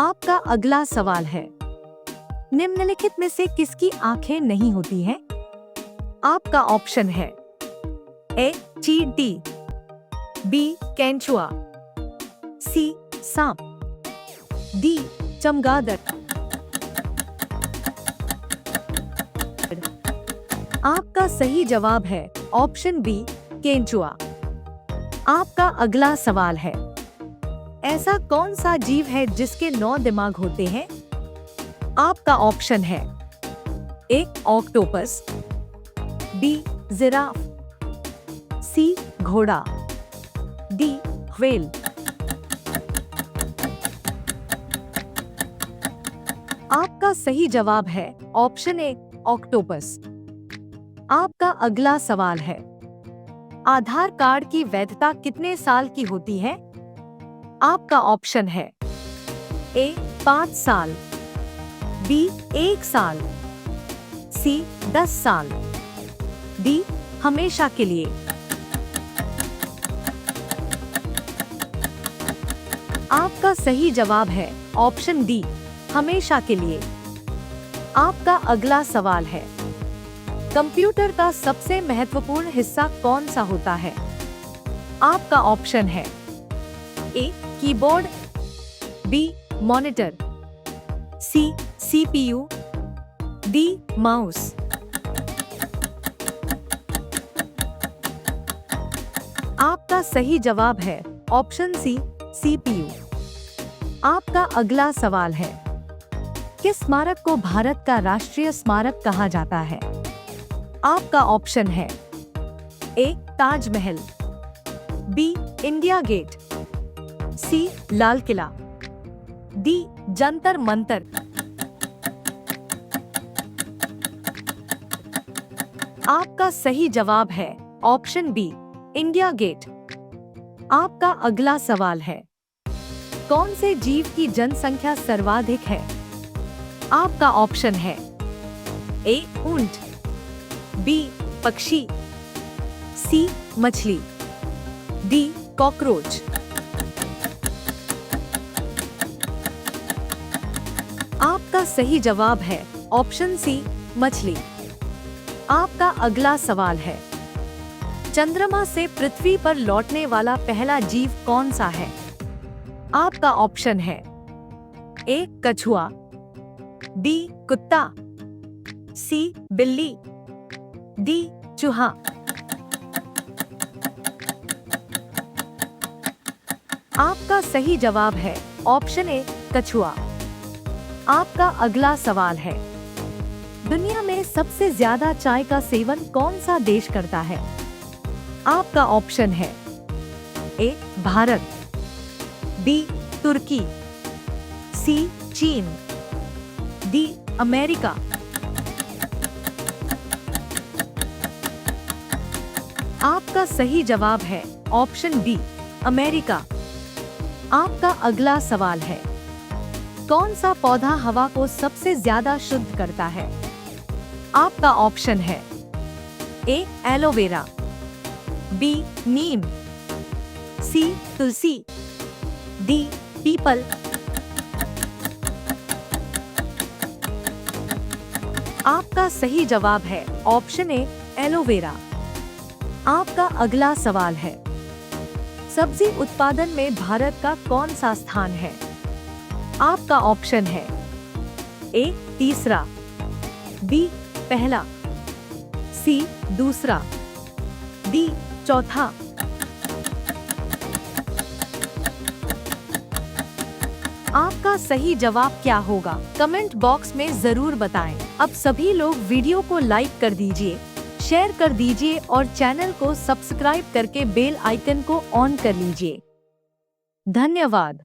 आपका अगला सवाल है, निम्नलिखित में से किसकी आंखें नहीं होती हैं? आपका ऑप्शन है ए चींटी, बी केंचुआ, सी सांप, डी चमगादड़। आपका सही जवाब है ऑप्शन बी केंचुआ। आपका अगला सवाल है, ऐसा कौन सा जीव है जिसके 9 दिमाग होते हैं? आपका ऑप्शन है ए ऑक्टोपस, बी जिराफ, सी घोड़ा, डी व्हेल। आपका सही जवाब है ऑप्शन ए ऑक्टोपस। आपका अगला सवाल है, आधार कार्ड की वैधता कितने साल की होती है? आपका ऑप्शन है ए 5 साल, बी 1 साल, सी 10 साल, डी हमेशा के लिए। आपका सही जवाब है ऑप्शन डी हमेशा के लिए। आपका अगला सवाल है, कंप्यूटर का सबसे महत्वपूर्ण हिस्सा कौन सा होता है? आपका ऑप्शन है A keyboard, B monitor, C CPU, D mouse. आपका सही जवाब है ऑप्शन सी सीपीयू। आपका अगला सवाल है, किस स्मारक को भारत का राष्ट्रीय स्मारक कहा जाता है? आपका ऑप्शन है ए ताजमहल, बी इंडिया गेट, सी लाल किला, डी जंतर मंतर। आपका सही जवाब है ऑप्शन बी इंडिया गेट। आपका अगला सवाल है, कौन से जीव की जनसंख्या सर्वाधिक है? आपका ऑप्शन है ए ऊंट, बी पक्षी, सी मछली, डी कॉकरोच। आपका सही जवाब है ऑप्शन सी मछली। आपका अगला सवाल है, चंद्रमा से पृथ्वी पर लौटने वाला पहला जीव कौन सा है? आपका ऑप्शन है ए कछुआ, बी कुत्ता, सी बिल्ली, डी चूहा। आपका सही जवाब है ऑप्शन ए कछुआ। आपका अगला सवाल है, दुनिया में सबसे ज्यादा चाय का सेवन कौन सा देश करता है? आपका ऑप्शन है ए भारत, बी तुर्की, सी चीन, डी अमेरिका। आपका सही जवाब है ऑप्शन डी अमेरिका। आपका अगला सवाल है, कौन सा पौधा हवा को सबसे ज्यादा शुद्ध करता है? आपका ऑप्शन है ए एलोवेरा, बी नीम, सी तुलसी, डी पीपल। आपका सही जवाब है ऑप्शन ए एलोवेरा। आपका अगला सवाल है, सब्जी उत्पादन में भारत का कौन सा स्थान है? आपका ऑप्शन है ए तीसरा, बी पहला, सी दूसरा, डी चौथा। आपका सही जवाब क्या होगा? कमेंट बॉक्स में जरूर बताएं। अब सभी लोग वीडियो को लाइक कर दीजिए, शेयर कर दीजिए और चैनल को सब्सक्राइब करके बेल आइकन को ऑन कर लीजिए। धन्यवाद।